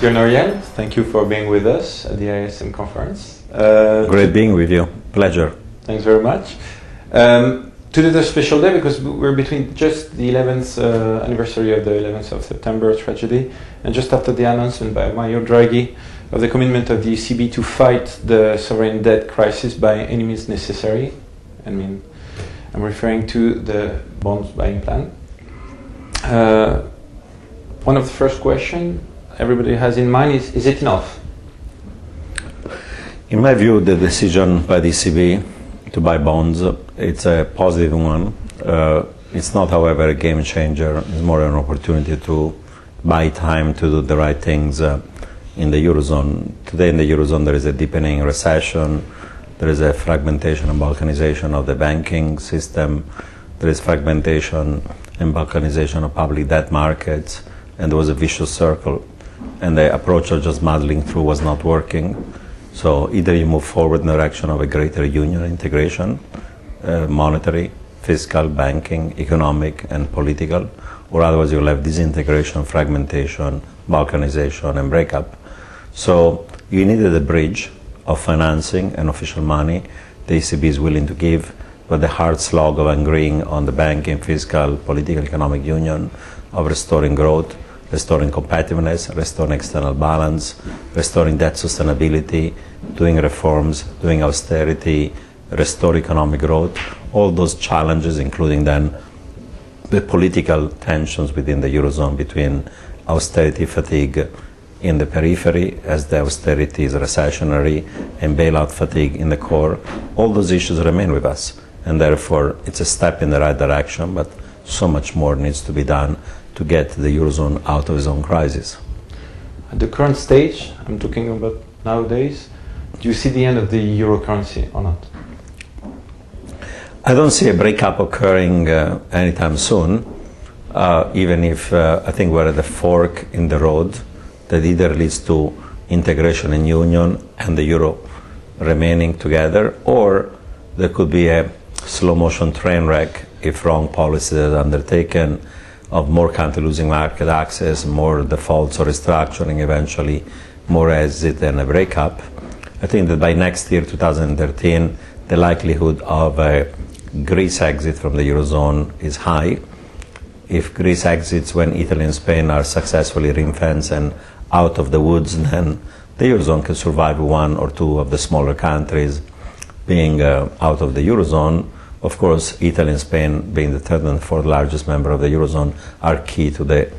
Dear Nouriel, thank you for being with us at the AISM conference. Great being with you. Pleasure. Thanks very much. Today's a special day because we're between just the 11th anniversary of the 11th of September tragedy and just after the announcement by Mario Draghi of the commitment of the ECB to fight the sovereign debt crisis by any means necessary. I mean, I'm referring to the bonds buying plan. One of the first questions everybody has in mind is it enough? In my view, the decision by the ECB to buy bonds, it's a positive one. It's not, however, a game changer. It's more an opportunity to buy time to do the right things in the Eurozone. Today in the Eurozone there is a deepening recession, there is a fragmentation and balkanization of the banking system, there is fragmentation and balkanization of public debt markets, and there was a vicious circle. And the approach of just muddling through was not working. So either you move forward in the direction of a greater union integration, monetary, fiscal, banking, economic, and political, or otherwise you'll have disintegration, fragmentation, balkanization, and breakup. So you needed a bridge of financing and official money the ECB is willing to give, but the hard slog of agreeing on the banking, fiscal, political, economic union, of restoring growth, restoring competitiveness, restoring external balance, restoring debt sustainability, doing reforms, doing austerity, restore economic growth, all those challenges, including then the political tensions within the Eurozone between austerity fatigue in the periphery, as the austerity is recessionary, and bailout fatigue in the core. All those issues remain with us, and therefore it's a step in the right direction, but so much more needs to be done to get the Eurozone out of its own crisis. At the current stage, I'm talking about nowadays, do you see the end of the euro currency or not? I don't see a breakup occurring anytime soon, even if I think we're at a fork in the road that either leads to integration and union and the euro remaining together, or there could be a slow motion train wreck if wrong policies are undertaken, of more countries losing market access, more defaults or restructuring, eventually more exit and a breakup. I think that by next year, 2013, the likelihood of a Greece exit from the Eurozone is high. If Greece exits when Italy and Spain are successfully ring-fenced and out of the woods, then the Eurozone can survive one or two of the smaller countries being out of the Eurozone. Of course, Italy and Spain, being the third and fourth largest member of the Eurozone, are key to the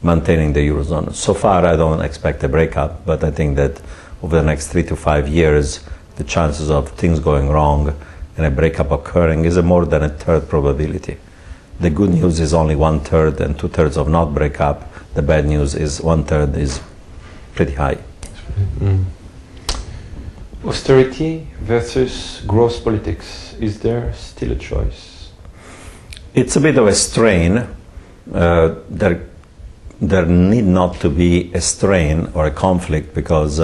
maintaining the Eurozone. So far, I don't expect a breakup, but I think that over the next 3 to 5 years, the chances of things going wrong and a breakup occurring is a more than a third probability. The good news is only 1/3 and 2/3 of not breakup. The bad news is 1/3 is pretty high. Austerity versus growth politics. Is there still a choice? It's a bit of a strain. There need not to be a strain or a conflict, because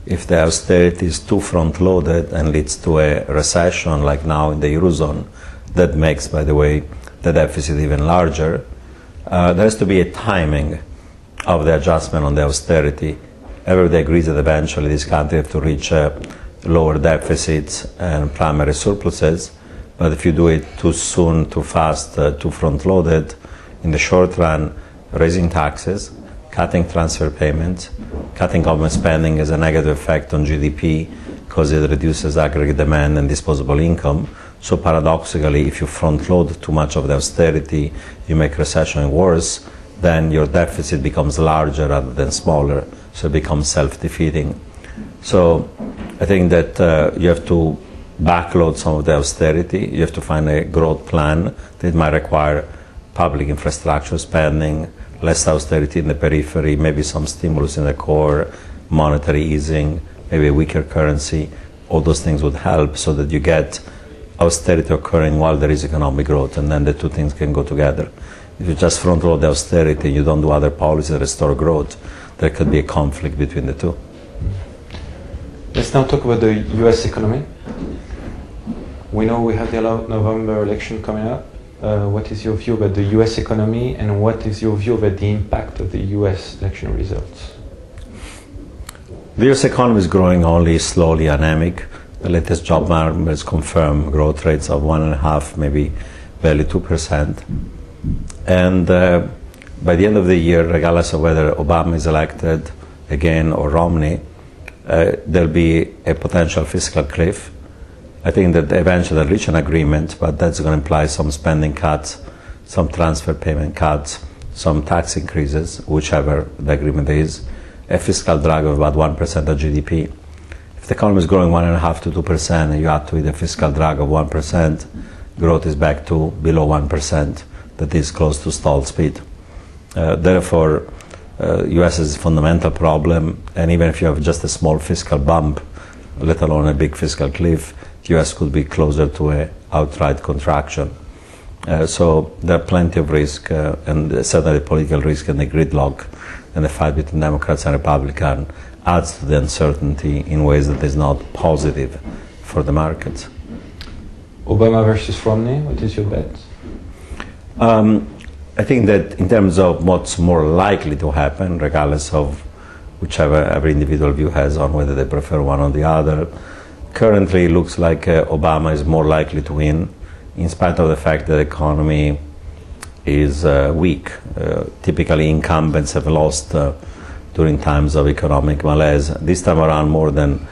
if the austerity is too front-loaded and leads to a recession like now in the Eurozone, that makes, by the way, the deficit even larger. There has to be a timing of the adjustment on the austerity. Everybody agrees that eventually this country have to reach lower deficits and primary surpluses, but if you do it too soon, too fast, too front-loaded, in the short run, raising taxes, cutting transfer payments, cutting government spending has a negative effect on GDP because it reduces aggregate demand and disposable income. So paradoxically, if you front-load too much of the austerity, you make recession worse, then your deficit becomes larger rather than smaller, so it becomes self-defeating. So I think that you have to backload some of the austerity. You have to find a growth plan that might require public infrastructure spending, less austerity in the periphery, maybe some stimulus in the core, monetary easing, maybe a weaker currency. All those things would help so that you get austerity occurring while there is economic growth, and then the two things can go together. If you just front load the austerity, you don't do other policies that restore growth, there could be a conflict between the two. Let's now talk about the US economy. We know we have the November election coming up. What is your view about the US economy, and what is your view about the impact of the US election results? The US economy is growing only slowly, anemic. The latest job numbers confirm growth rates of 1.5%, maybe barely 2%. And by the end of the year, regardless of whether Obama is elected again or Romney, there'll be a potential fiscal cliff. I think that eventually they'll reach an agreement, but that's going to imply some spending cuts, some transfer payment cuts, some tax increases, whichever the agreement is, a fiscal drag of about 1% of GDP. If the economy is growing 1.5% to 2%, and you add to it a fiscal drag of 1%, growth is back to below 1%, that is close to stall speed. Therefore, US is a fundamental problem, and even if you have just a small fiscal bump, let alone a big fiscal cliff, US could be closer to an outright contraction. So there are plenty of risk, and certainly political risk and the gridlock and the fight between Democrats and Republicans adds to the uncertainty in ways that is not positive for the markets. Obama versus Romney, what is your bet? I think that in terms of what's more likely to happen, regardless of whichever every individual view has on whether they prefer one or the other, currently it looks like Obama is more likely to win, in spite of the fact that the economy is weak. Typically incumbents have lost during times of economic malaise. This time around, more than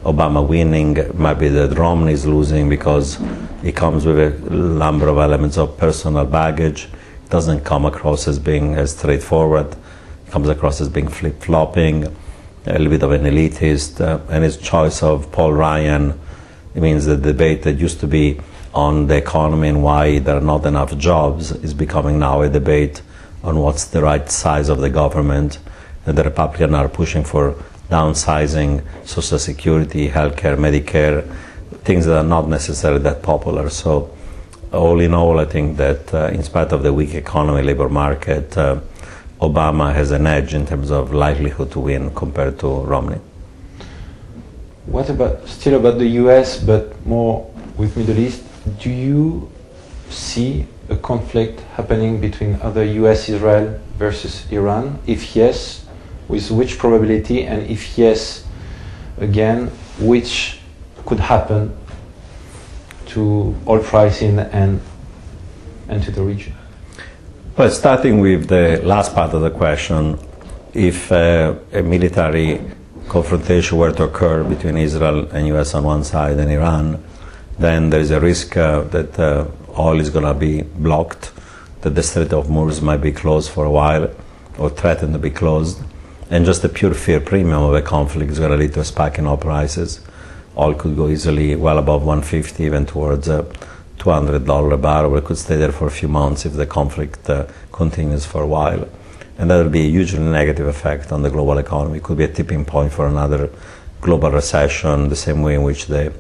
Obama winning, might be that Romney is losing because he comes with a number of elements of personal baggage. It doesn't come across as being as straightforward. It comes across as being flip-flopping, a little bit of an elitist, and his choice of Paul Ryan, it means the debate that used to be on the economy and why there are not enough jobs is becoming now a debate on what's the right size of the government. And the Republicans are pushing for downsizing Social Security, healthcare, Medicare, things that are not necessarily that popular. So all in all, I think that in spite of the weak economy, labor market, Obama has an edge in terms of likelihood to win compared to Romney. What about, still about the US, but more with Middle East, do you see a conflict happening between other US-Israel versus Iran? If yes, with which probability? And if yes, again, which could happen to oil pricing and to the region? Well, starting with the last part of the question, if a military confrontation were to occur between Israel and US on one side and Iran, then there is a risk that oil is going to be blocked, that the Strait of Hormuz might be closed for a while or threatened to be closed, and just the pure fear premium of a conflict is going to lead to a spike in oil prices. Oil could go easily well above $150, even towards $200 a barrel. It could stay there for a few months if the conflict continues for a while. And that will be a hugely negative effect on the global economy. It could be a tipping point for another global recession, the same way in which the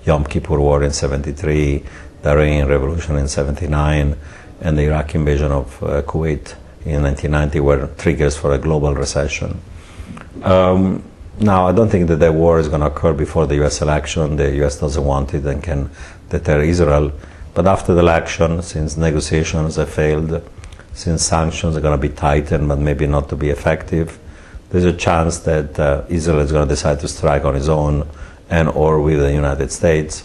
Yom Kippur War in '73, the Iranian Revolution in '79, and the Iraqi invasion of Kuwait in 1990 were triggers for a global recession. Now, I don't think that the war is going to occur before the US election. The US doesn't want it and can deter Israel. But after the election, since negotiations have failed, since sanctions are going to be tightened but maybe not to be effective, there's a chance that Israel is going to decide to strike on its own and or with the United States.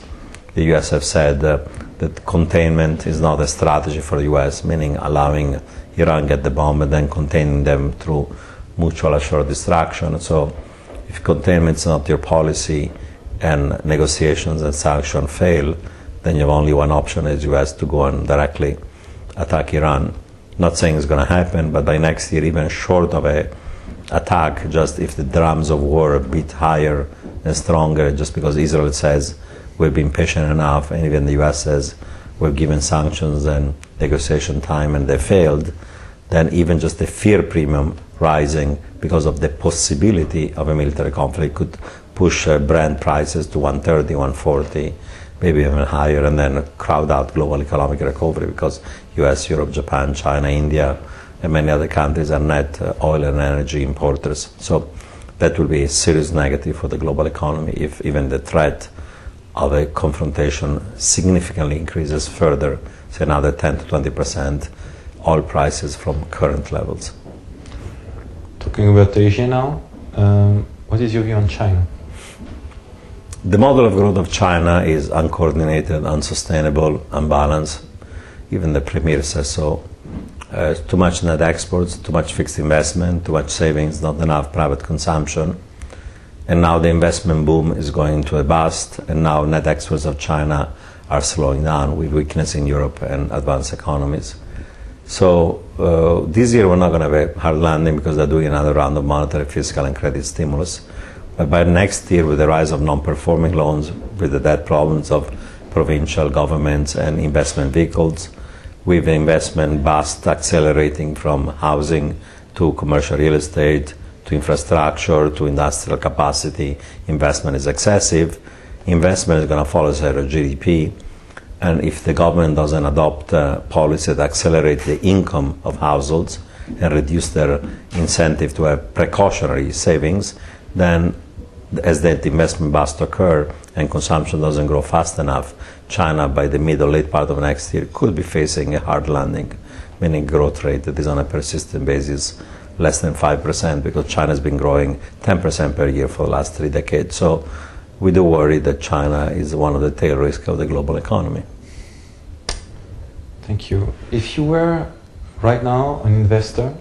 The US have said that containment is not a strategy for the US, meaning allowing Iran get the bomb and then containing them through mutual assured destruction. So if containment is not your policy and negotiations and sanctions fail, then you have only one option as US to go and directly attack Iran. Not saying it's going to happen, but by next year, even short of a attack, just if the drums of war beat higher and stronger, just because Israel says we've been patient enough, and even the US says we've given sanctions and negotiation time and they failed, then even just the fear premium rising because of the possibility of a military conflict could push Brent prices to 130, 140, maybe even higher, and then crowd out global economic recovery because US, Europe, Japan, China, India, and many other countries are net oil and energy importers. So that will be a serious negative for the global economy if even the threat of a confrontation significantly increases further, say another 10 to 20% oil prices from current levels. Talking about Asia now, What is your view on China? The model of growth of China is uncoordinated, unsustainable, unbalanced. Even the premier says so. Too much net exports, too much fixed investment, too much savings, not enough private consumption. And now the investment boom is going to a bust, and now net exports of China are slowing down with weakness in Europe and advanced economies. So this year we're not going to have a hard landing because they're doing another round of monetary, fiscal, and credit stimulus. But by next year, with the rise of non-performing loans, with the debt problems of provincial governments and investment vehicles, with the investment bust accelerating from housing to commercial real estate to infrastructure to industrial capacity, investment is excessive. Investment is going to follow the rate of GDP. And if the government doesn't adopt a policy that accelerates the income of households and reduce their incentive to have precautionary savings, then as that investment bust occur and consumption doesn't grow fast enough, China by the middle, late part of next year could be facing a hard landing, meaning growth rate that is on a persistent basis less than 5%, because China has been growing 10% per year for the last 3 decades. So we do worry that China is one of the tail risks of the global economy. Thank you. If you were right now an investor,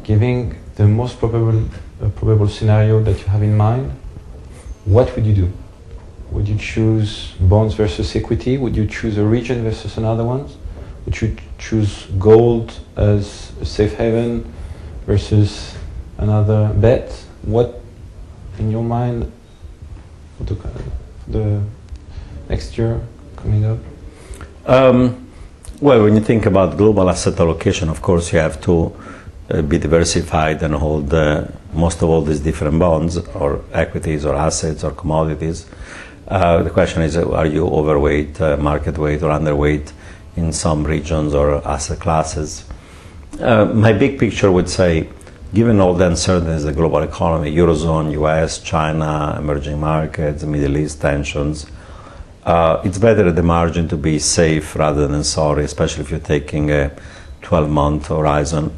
giving the most probable scenario that you have in mind, what would you do? Would you choose bonds versus equity? Would you choose a region versus another one? Would you choose gold as a safe haven versus another bet? What, in your mind, the next year coming up? Well, when you think about global asset allocation, of course, you have to be diversified and hold most of all these different bonds or equities or assets or commodities. The question is, are you overweight, market weight, or underweight in some regions or asset classes? My big picture would say, given all the uncertainties of the global economy, Eurozone, US, China, emerging markets, Middle East tensions, it's better at the margin to be safe rather than sorry, especially if you're taking a 12-month horizon.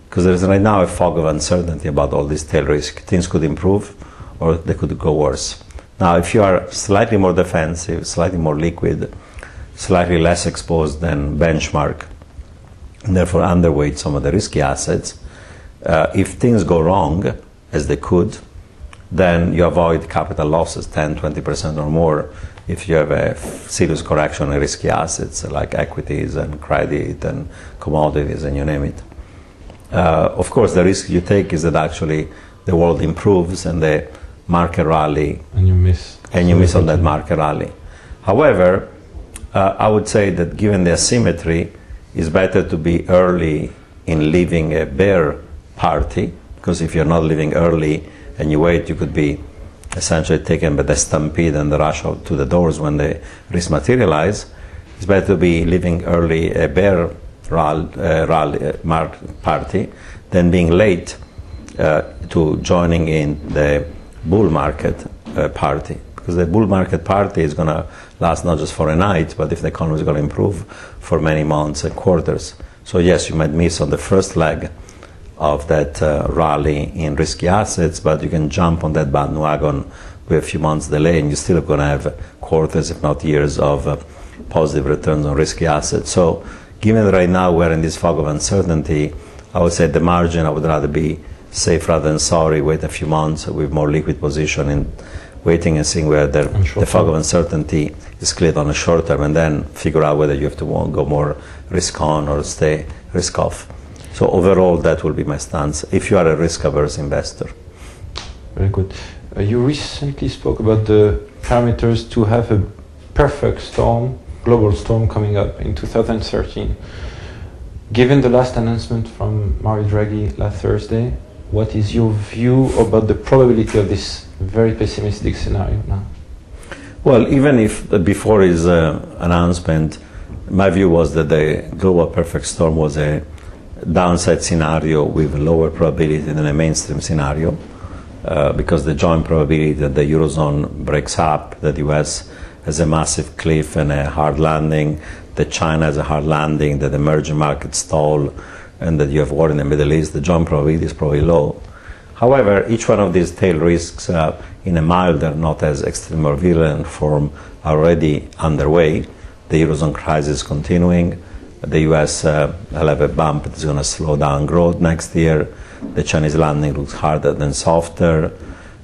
Because there is right now a fog of uncertainty about all these tail risk. Things could improve or they could go worse. Now, if you are slightly more defensive, slightly more liquid, slightly less exposed than benchmark, and therefore underweight some of the risky assets, if things go wrong, as they could, then you avoid capital losses, 10, 20% or more, if you have a serious correction in risky assets like equities and credit and commodities and you name it. Of course, the risk you take is that actually the world improves and the market rally, and you miss on that market rally. However, I would say that given the asymmetry, it's better to be early in leaving a bear party, because if you're not leaving early and you wait, you could be essentially taken by the stampede and the rush out to the doors when the risk materialize. It's better to be leaving early a bear party than being late to joining in the bull market party, because the bull market party is going to last not just for a night, but if the economy is going to improve, for many months and quarters. So yes, you might miss on the first leg of that rally in risky assets, but you can jump on that bandwagon with a few months delay and you're still going to have quarters, if not years, of positive returns on risky assets. So given that right now we're in this fog of uncertainty, I would say at the margin I would rather be safe rather than sorry, wait a few months with more liquid position and waiting and seeing where the fog of uncertainty is cleared on the short term, and then figure out whether you have to go more risk on or stay risk off. So overall, that will be my stance if you are a risk-averse investor. Very good. You recently spoke about the parameters to have a perfect storm, global storm coming up in 2013. Given the last announcement from Mario Draghi last Thursday, what is your view about the probability of this very pessimistic scenario now? Well, even if before his announcement, my view was that the global perfect storm was a downside scenario with lower probability than a mainstream scenario, because the joint probability that the Eurozone breaks up, that the US has a massive cliff and a hard landing, that China has a hard landing, that emerging markets stall, and that you have war in the Middle East, the joint probability is probably low. However, each one of these tail risks in a milder, not as extreme or virulent form are already underway. The Eurozone crisis is continuing. The US will have a bump that's going to slow down growth next year. The Chinese landing looks harder than softer.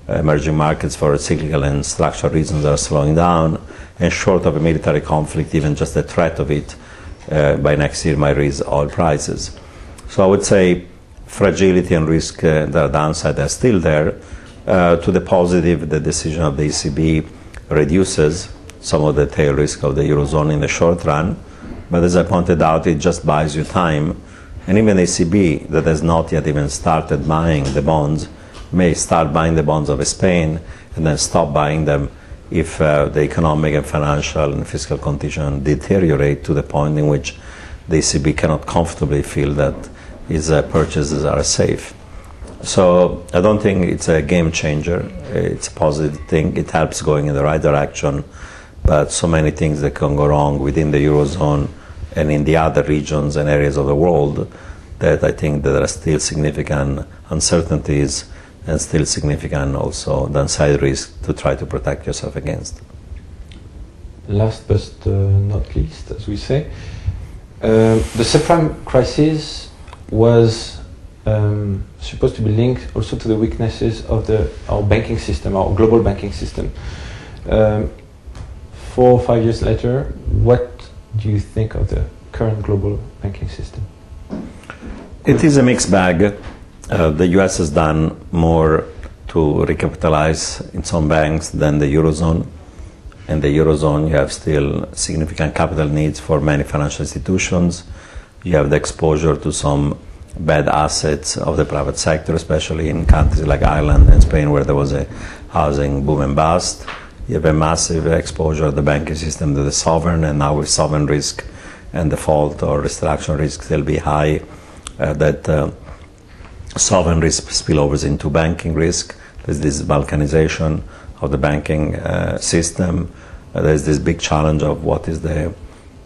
Emerging markets for cyclical and structural reasons are slowing down. And short of a military conflict, even just the threat of it by next year might raise oil prices. So I would say fragility and risk, the downside are still there. To the positive, the decision of the ECB reduces some of the tail risk of the Eurozone in the short run. But as I pointed out, it just buys you time. And even the ECB, that has not yet even started buying the bonds, may start buying the bonds of Spain and then stop buying them if the economic and financial and fiscal condition deteriorate to the point in which the ECB cannot comfortably feel that its purchases are safe. So I don't think it's a game changer. It's a positive thing. It helps going in the right direction. But so many things that can go wrong within the Eurozone and in the other regions and areas of the world that I think that there are still significant uncertainties and still significant also downside risk to try to protect yourself against. Last but not least, as we say, the subprime crisis was supposed to be linked also to the weaknesses of our banking system, our global banking system. 4 or 5 years later, what do you think of the current global banking system? It is a mixed bag. The US has done more to recapitalize in some banks than the Eurozone. In the Eurozone, you have still significant capital needs for many financial institutions. You have the exposure to some bad assets of the private sector, especially in countries like Ireland and Spain, where there was a housing boom and bust. You have a massive exposure of the banking system to the sovereign, and now with sovereign risk and default or restructuring risk still be high, sovereign risk spillovers into banking risk. There's this balkanization of the banking system. There's this big challenge of what is the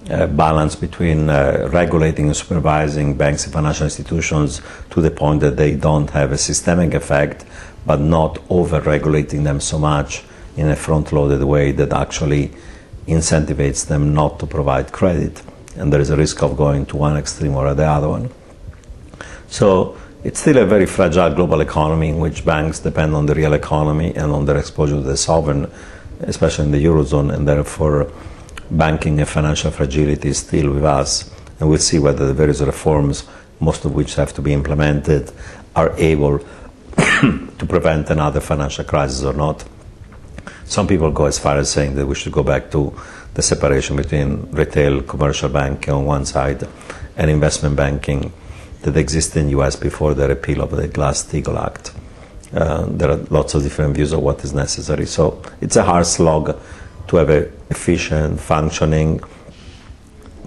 balance between regulating and supervising banks and financial institutions to the point that they don't have a systemic effect, but not over-regulating them so much in a front-loaded way that actually incentivates them not to provide credit. And there is a risk of going to one extreme or the other one. So it's still a very fragile global economy in which banks depend on the real economy and on their exposure to the sovereign, especially in the Eurozone, and therefore banking and financial fragility is still with us. And we'll see whether the various reforms, most of which have to be implemented, are able to prevent another financial crisis or not. Some people go as far as saying that we should go back to the separation between retail commercial banking on one side and investment banking that existed in the US before the repeal of the Glass-Steagall Act. There are lots of different views of what is necessary. So it's a hard slog to have an efficient, functioning,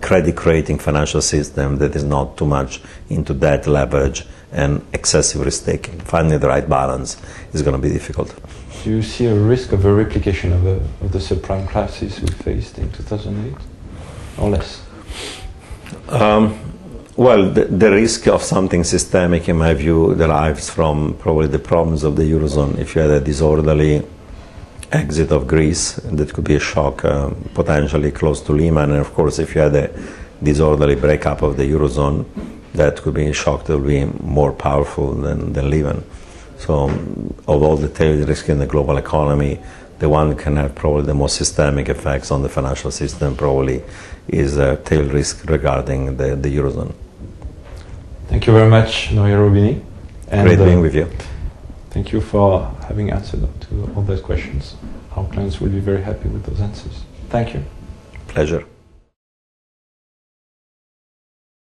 credit-creating financial system that is not too much into debt leverage and excessive risk-taking. Finding the right balance is going to be difficult. Do you see a risk of a replication of the subprime crisis we faced in 2008, or less? Well, the risk of something systemic, in my view, derives from probably the problems of the Eurozone. If you had a disorderly exit of Greece, that could be a shock, potentially close to Lehman. And of course, if you had a disorderly breakup of the Eurozone, that could be a shock that would be more powerful than Lehman. So of all the tail risk in the global economy, the one that can have probably the most systemic effects on the financial system probably is tail risk regarding the Eurozone. Thank you very much, Nouriel Roubini. Great being with you. Thank you for having answered to all those questions. Our clients will be very happy with those answers. Thank you. Pleasure.